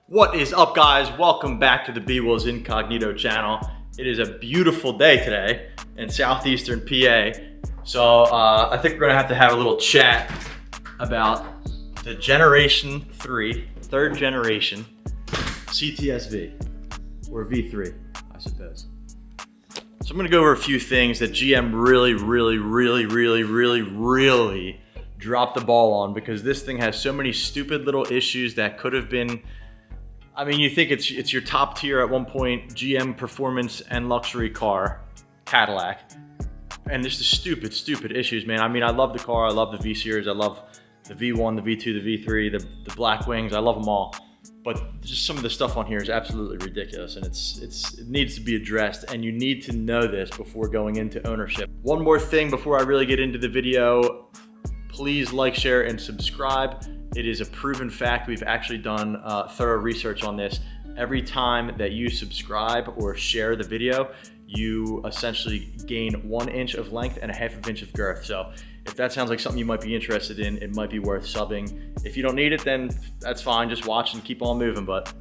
What is up, guys? Welcome back to the B-Wills Incognito channel. It is a beautiful day today in southeastern PA. So I think we're gonna have a little chat about the Generation 3, third generation Cts-V, or V3, I suppose. So I'm gonna go over a few things that GM really dropped the ball on, because this thing has so many stupid little issues that could have been, I mean, you think it's your top tier at one point GM performance and luxury car, Cadillac, and just the stupid issues, man. I mean, I love the car, I love the V series, I love the V1, the V2, the V3, the black wings, I love them all. But just some of the stuff on here is absolutely ridiculous, and it needs to be addressed, and you need to know this before going into ownership. One more thing before I really get into the video, please like, share, and subscribe. It is a proven fact. We've actually done thorough research on this. Every time that you subscribe or share the video, you essentially gain 1 inch of length and a ½ inch of girth. So if that sounds like something you might be interested in, it might be worth subbing. If you don't need it, then that's fine. Just watch and keep on moving, but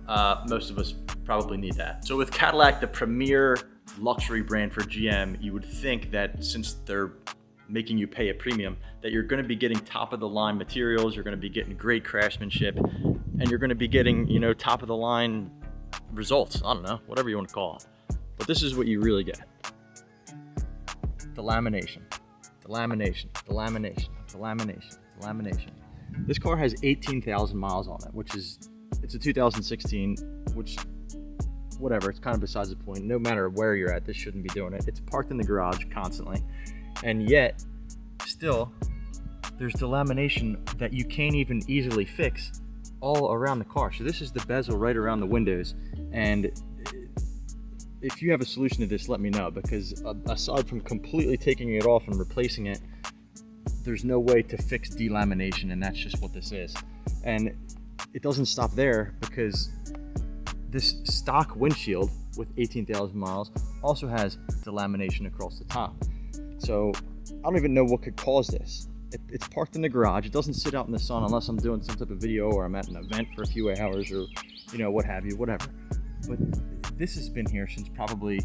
most of us probably need that. So with Cadillac, the premier luxury brand for GM, you would think that since they're making you pay a premium, that you're going to be getting top of the line materials, you're going to be getting great craftsmanship, and you're going to be getting, you know, top of the line results. I don't know, whatever you want to call it. But this is what you really get. The lamination, the lamination, the lamination, the lamination, the lamination. This car has 18,000 miles on it, which is, it's a 2016, which, whatever, it's kind of besides the point. No matter where you're at, this shouldn't be doing it. It's parked in the garage constantly. And yet, still, there's delamination that you can't even easily fix all around the car. So this is the bezel right around the windows. And if you have a solution to this, let me know, because aside from completely taking it off and replacing it, there's no way to fix delamination, and that's just what this is. And it doesn't stop there, because this stock windshield with 18,000 miles also has delamination across the top. So I don't even know what could cause this. It's parked in the garage. It doesn't sit out in the sun unless I'm doing some type of video or I'm at an event for a few hours, or, you know, what have you, whatever. But this has been here since probably,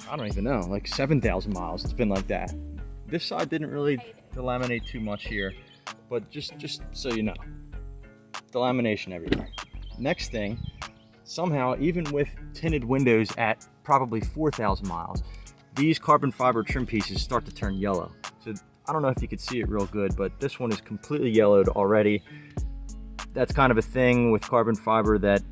I don't even know, like 7,000 miles. It's been like that. This side didn't really delaminate too much here, but just so you know, delamination everywhere. Next thing, somehow, even with tinted windows at probably 4,000 miles, these carbon fiber trim pieces start to turn yellow. So I don't know if you could see it real good, but this one is completely yellowed already. That's kind of a thing with carbon fiber that,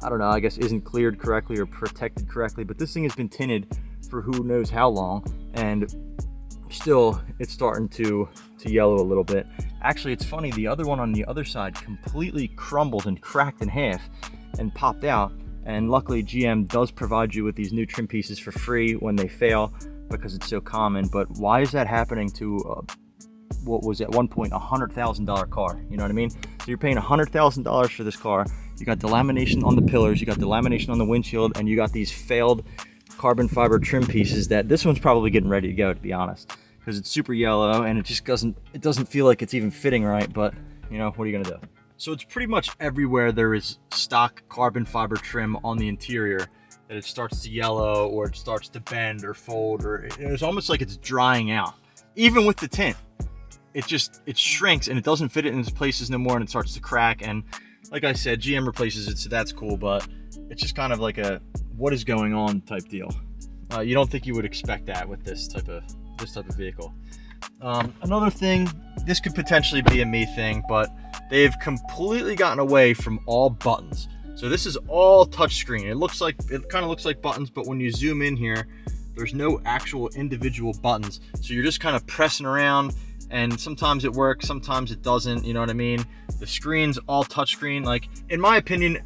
I don't know, I guess isn't cleared correctly or protected correctly, but this thing has been tinted for who knows how long, and still it's starting to yellow a little bit. Actually, it's funny, the other one on the other side completely crumbled and cracked in half and popped out. And luckily GM does provide you with these new trim pieces for free when they fail, because it's so common. But why is that happening to what was at one point a $100,000 car? You know what I mean? So you're paying $100,000 for this car. You got delamination on the pillars, you got delamination on the windshield, and you got these failed carbon fiber trim pieces that this one's probably getting ready to go, to be honest, because it's super yellow and it just doesn't feel like it's even fitting right. But you know, what are you gonna do? So it's pretty much everywhere there is stock carbon fiber trim on the interior that it starts to yellow, or it starts to bend or fold, or it's almost like it's drying out. Even with the tint, it shrinks and it doesn't fit it in its places no more, and it starts to crack. And like I said, GM replaces it, so that's cool, but it's just kind of like a what is going on type deal. You don't think you would expect that with this type of vehicle. Another thing, this could potentially be a me thing, but they've completely gotten away from all buttons. So this is all touchscreen. It kind of looks like buttons, but when you zoom in here, there's no actual individual buttons. So you're just kind of pressing around, and sometimes it works, sometimes it doesn't, you know what I mean? The screen's all touchscreen. Like, in my opinion,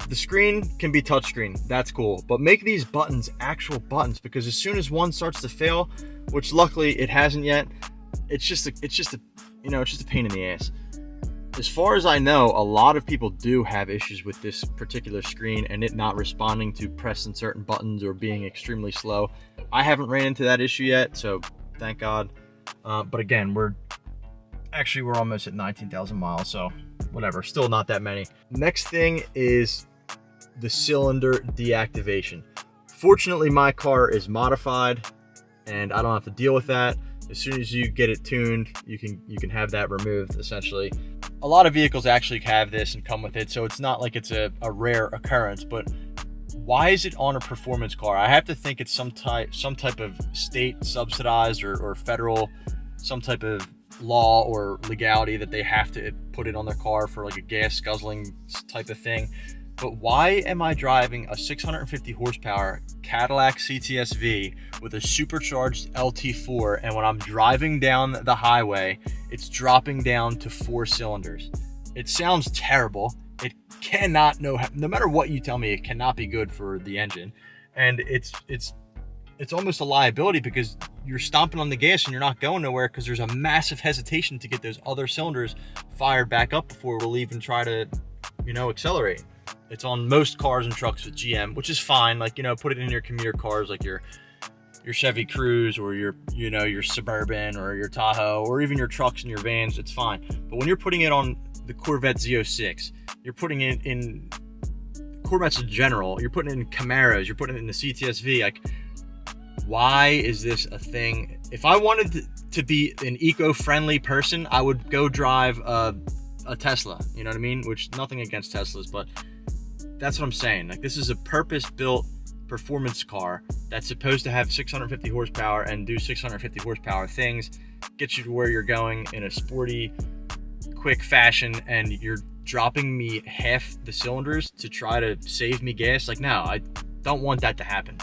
the screen can be touchscreen, that's cool, but make these buttons actual buttons, because as soon as one starts to fail, which luckily it hasn't yet, it's just a pain in the ass. As far as I know, a lot of people do have issues with this particular screen and it not responding to pressing certain buttons or being extremely slow. I haven't ran into that issue yet, so thank God. But again, Actually, we're almost at 19,000 miles, so whatever, still not that many. Next thing is the cylinder deactivation. Fortunately, my car is modified and I don't have to deal with that. As soon as you get it tuned, you can have that removed, essentially. A lot of vehicles actually have this and come with it, so it's not like it's a rare occurrence, but why is it on a performance car? I have to think it's some type of state subsidized or federal, some type of law or legality that they have to put it on their car for like a gas guzzling type of thing. But why am I driving a 650 horsepower Cadillac Cts-V with a supercharged LT4, and when I'm driving down the highway, it's dropping down to 4 cylinders? It sounds terrible. It cannot, no matter what you tell me, it cannot be good for the engine. And it's almost a liability because you're stomping on the gas and you're not going nowhere because there's a massive hesitation to get those other cylinders fired back up before we'll even try to, accelerate. It's on most cars and trucks with GM, which is fine. Like, put it in your commuter cars like your Chevy Cruze or your Suburban or your Tahoe or even your trucks and your vans, it's fine. But when you're putting it on the Corvette Z06, you're putting it in Corvettes in general, you're putting it in Camaros, you're putting it in the Cts-V, like, why is this a thing? If I wanted to be an eco-friendly person, I would go drive a Tesla, you know what I mean? Which, nothing against Teslas, but that's what I'm saying. Like, this is a purpose-built performance car that's supposed to have 650 horsepower and do 650 horsepower things, get you to where you're going in a sporty, quick fashion, and you're dropping me half the cylinders to try to save me gas. Like, no, I don't want that to happen.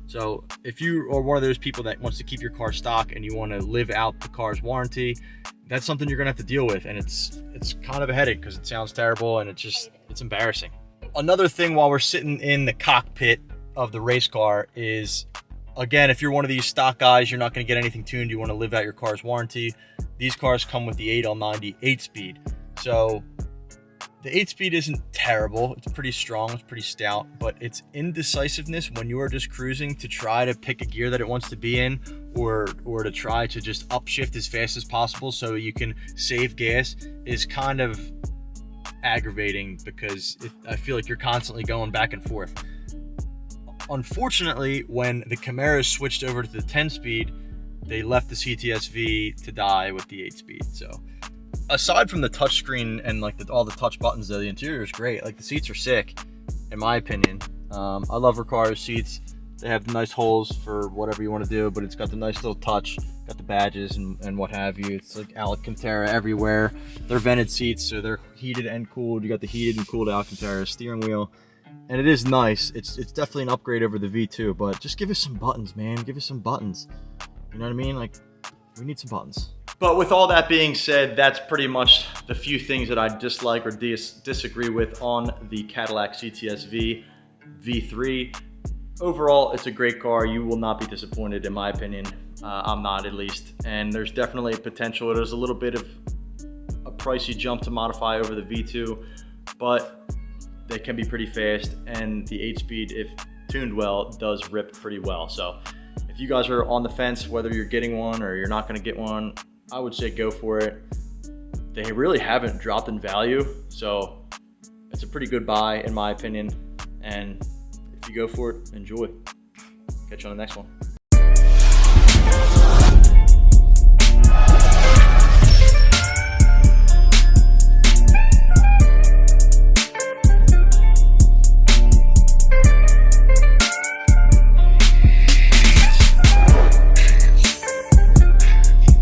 So if you are one of those people that wants to keep your car stock and you want to live out the car's warranty, that's something you're gonna have to deal with, and it's kind of a headache because it sounds terrible and it's embarrassing. Another thing while we're sitting in the cockpit of the race car is, again, if you're one of these stock guys, you're not going to get anything tuned, you want to live out your car's warranty, these cars come with the 8L90 8-speed. So the 8-speed isn't terrible, it's pretty strong, it's pretty stout, but its indecisiveness when you are just cruising to try to pick a gear that it wants to be in, or to try to just upshift as fast as possible so you can save gas, is kind of aggravating because I feel like you're constantly going back and forth. Unfortunately, when the Camaros switched over to the 10-speed, they left the Cts-V to die with the 8-speed. So aside from the touchscreen and like all the touch buttons, though, the interior is great. Like, the seats are sick, in my opinion. I love Recara's seats. They have nice holes for whatever you want to do, but it's got the nice little touch, got the badges and what have you. It's like Alcantara everywhere. They're vented seats, so they're heated and cooled. You got the heated and cooled Alcantara steering wheel, and it is nice. It's definitely an upgrade over the V2, but just give us some buttons, man. Give us some buttons. You know what I mean? Like, we need some buttons. But with all that being said, that's pretty much the few things that I dislike or disagree with on the Cadillac Cts-V V3. Overall, it's a great car. You will not be disappointed, in my opinion. I'm not, at least. And there's definitely potential. There's a little bit of a pricey jump to modify over the V2, but they can be pretty fast. And the 8-speed, if tuned well, does rip pretty well. So if you guys are on the fence whether you're getting one or you're not going to get one, I would say go for it. They really haven't dropped in value, so it's a pretty good buy, in my opinion. And if you go for it, enjoy. Catch you on the next one.